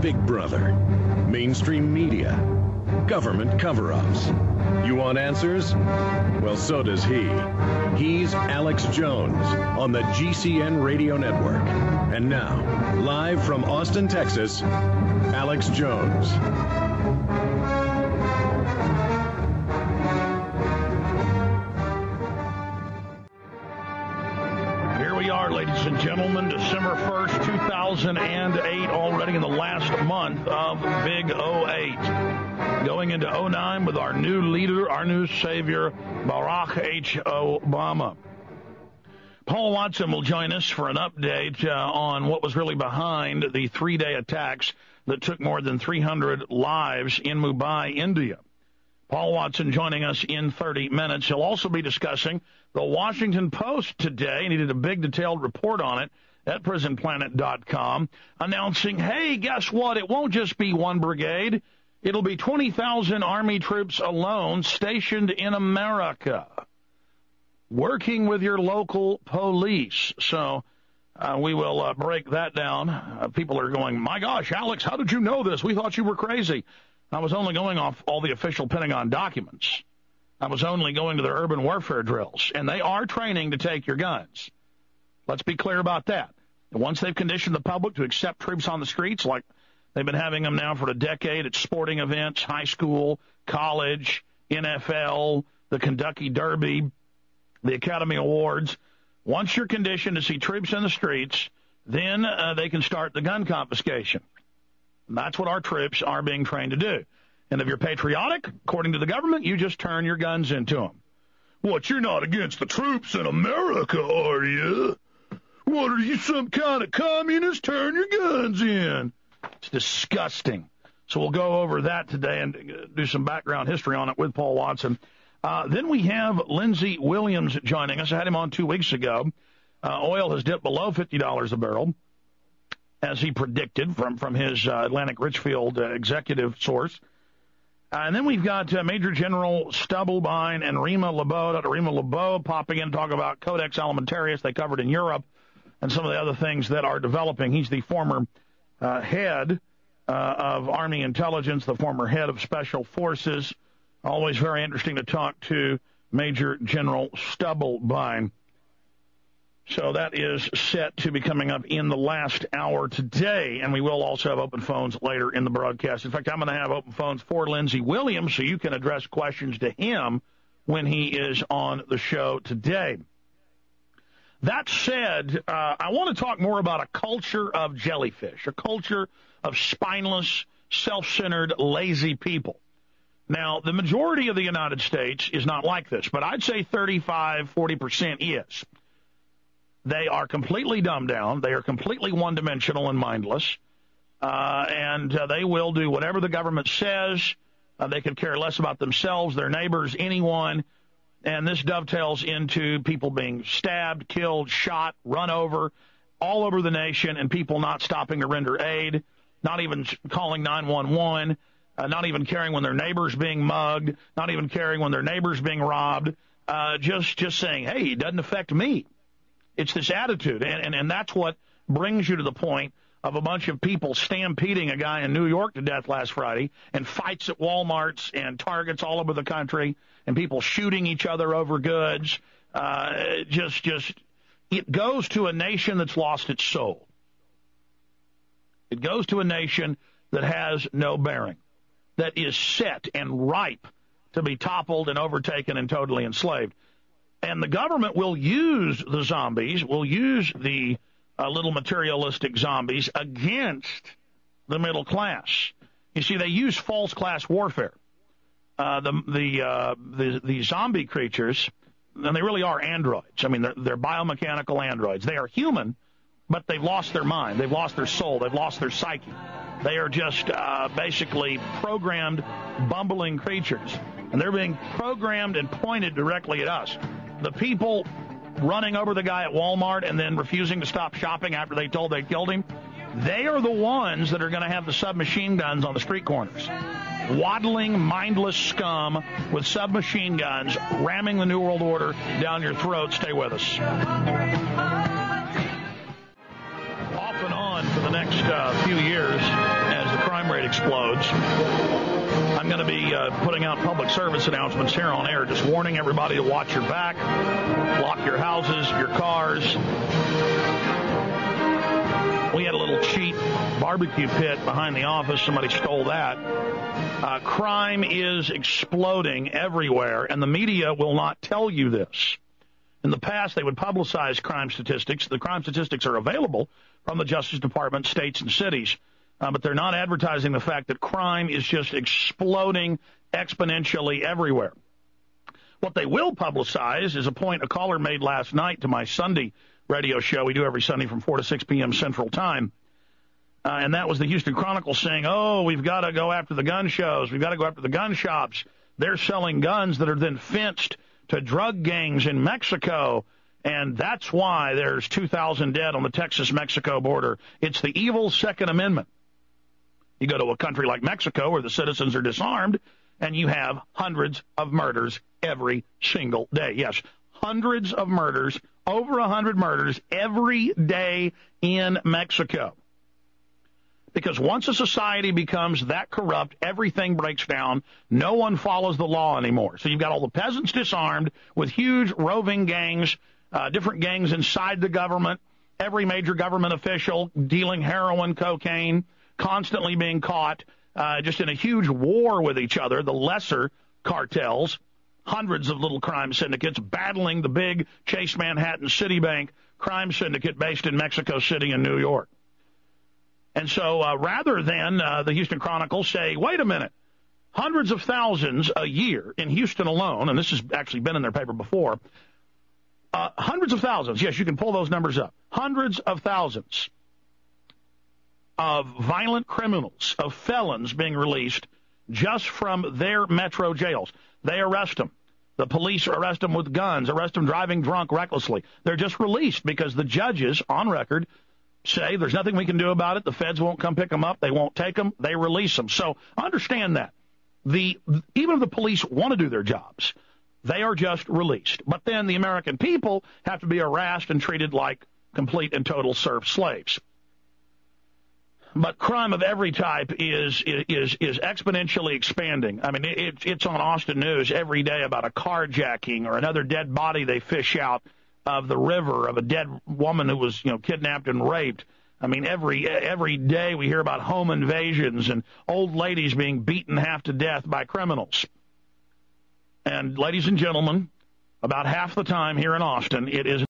Big Brother, mainstream media, government cover-ups. You want answers? Well, so does he. He's Alex Jones on the GCN Radio Network. And now, live from Austin, Texas, Alex Jones. Ladies and gentlemen, December 1st, 2008, already in the last month of Big 08. Going into 09 with our new leader, our new savior, Barack H. Obama. Paul Watson will join us for an update on what was really behind the three-day attacks that took more than 300 lives in Mumbai, India. Paul Watson joining us in 30 minutes. He'll also be discussing the Washington Post today. He needed a big detailed report on it at prisonplanet.com, announcing, hey, guess what? It won't just be one brigade. It'll be 20,000 Army troops alone stationed in America, working with your local police. So we will break that down. People are going, my gosh, Alex, how did you know this? We thought you were crazy. I was only going off all the official Pentagon documents. I was only going to their urban warfare drills, and they are training to take your guns. Let's be clear about that. And once they've conditioned the public to accept troops on the streets, like they've been having them now for a decade at sporting events, high school, college, NFL, the Kentucky Derby, the Academy Awards, once you're conditioned to see troops in the streets, then they can start the gun confiscation. And that's what our troops are being trained to do. And if you're patriotic, according to the government, you just turn your guns into them. What, you're not against the troops in America, are you? What, are you some kind of communist? Turn your guns in. It's disgusting. So we'll go over that today and do some background history on it with Paul Watson. Then we have Lindsey Williams joining us. I had him on 2 weeks ago. Oil has dipped below $50 a barrel, as he predicted from his Atlantic Richfield executive source. And then we've got Major General Stubblebine and Rima Lebeau. Dr. Rima Lebeau popping in to talk about Codex Alimentarius they covered in Europe and some of the other things that are developing. He's the former head of Army Intelligence, the former head of Special Forces. Always very interesting to talk to Major General Stubblebine. So that is set to be coming up in the last hour today, and we will also have open phones later in the broadcast. In fact, I'm going to have open phones for Lindsey Williams so you can address questions to him when he is on the show today. That said, I want to talk more about a culture of jellyfish, a culture of spineless, self-centered, lazy people. Now, the majority of the United States is not like this, but I'd say 35-40% is. They are completely dumbed down. They are completely one-dimensional and mindless. And they will do whatever the government says. They could care less about themselves, their neighbors, anyone. And this dovetails into people being stabbed, killed, shot, run over, all over the nation, and people not stopping to render aid, not even calling 911, not even caring when their neighbor's being mugged, not even caring when their neighbor's being robbed, just saying, hey, it doesn't affect me. It's this attitude, and that's what brings you to the point of a bunch of people stampeding a guy in New York to death last Friday, and fights at Walmarts and Targets all over the country, and people shooting each other over goods. It goes to a nation that's lost its soul. It goes to a nation that has no bearing, that is set and ripe to be toppled and overtaken and totally enslaved. And the government will use the zombies, will use the little materialistic zombies against the middle class. You see, they use false class warfare. The zombie creatures, and they really are androids. I mean, they're biomechanical androids. They are human, but they've lost their mind. They've lost their soul. They've lost their psyche. They are just basically programmed, bumbling creatures. And they're being programmed and pointed directly at us. The people running over the guy at Walmart and then refusing to stop shopping after they told they killed him, they are the ones that are going to have the submachine guns on the street corners. Waddling, mindless scum with submachine guns ramming the New World Order down your throat. Stay with us. Off and on for the next few years as the crime rate explodes. I'm going to be putting out public service announcements here on air, just warning everybody to watch your back, lock your houses, your cars. We had a little cheap barbecue pit behind the office. Somebody stole that. Crime is exploding everywhere, and the media will not tell you this. In the past, they would publicize crime statistics. The crime statistics are available from the Justice Department, states, and cities, but they're not advertising the fact that crime is just exploding exponentially everywhere. What they will publicize is a point a caller made last night to my Sunday radio show we do every Sunday from 4 to 6 p.m. Central Time, and that was the Houston Chronicle saying, we've got to go after the gun shows. We've got to go after the gun shops. They're selling guns that are then fenced to drug gangs in Mexico, and that's why there's 2,000 dead on the Texas-Mexico border. It's the evil Second Amendment. You go to a country like Mexico where the citizens are disarmed, and you have hundreds of murders every single day. Yes, hundreds of murders, over 100 murders every day in Mexico. Because once a society becomes that corrupt, everything breaks down. No one follows the law anymore. So you've got all the peasants disarmed with huge roving gangs, different gangs inside the government, every major government official dealing heroin, cocaine, constantly being caught, just in a huge war with each other, the lesser cartels, hundreds of little crime syndicates battling the big Chase Manhattan Citibank crime syndicate based in Mexico City and New York. And so rather than the Houston Chronicle say, wait a minute, hundreds of thousands a year in Houston alone, and this has actually been in their paper before, hundreds of thousands, yes, you can pull those numbers up, hundreds of thousands of violent criminals, of felons being released just from their metro jails. They arrest them. The police arrest them with guns, arrest them driving drunk recklessly. They're just released because the judges on record say there's nothing we can do about it. The feds won't come pick them up. They won't take them. They release them. So understand that. Even if the police want to do their jobs, they are just released. But then the American people have to be harassed and treated like complete and total serf slaves. But crime of every type is exponentially expanding. I mean, it's on Austin News every day about a carjacking or another dead body they fish out of the river, of a dead woman who was, kidnapped and raped. I mean, every day we hear about home invasions and old ladies being beaten half to death by criminals. And ladies and gentlemen, about half the time here in Austin, it is